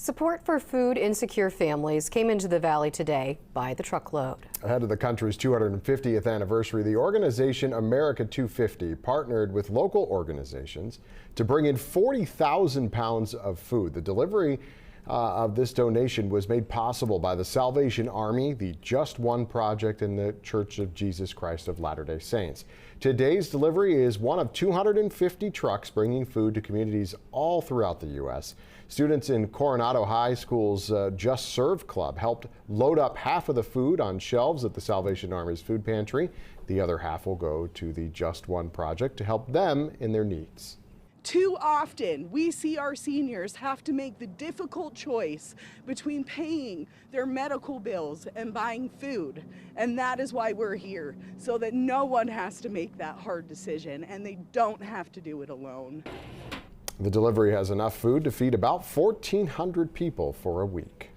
Support for food insecure families came into the Valley today by the truckload. Ahead of the country's 250th anniversary, the organization America 250 partnered with local organizations to bring in 40,000 pounds of food. The delivery of this donation was made possible by the Salvation Army, the Just One Project, and the Church of Jesus Christ of Latter-day Saints. Today's delivery is one of 250 trucks bringing food to communities all throughout the U.S. Students in Coronado High School's Just Serve Club helped load up half of the food on shelves at the Salvation Army's food pantry. The other half will go to the Just One Project to help them in their needs. Too often, we see our seniors have to make the difficult choice between paying their medical bills and buying food. And that is why we're here, so that no one has to make that hard decision and they don't have to do it alone. The delivery has enough food to feed about 1,400 people for a week.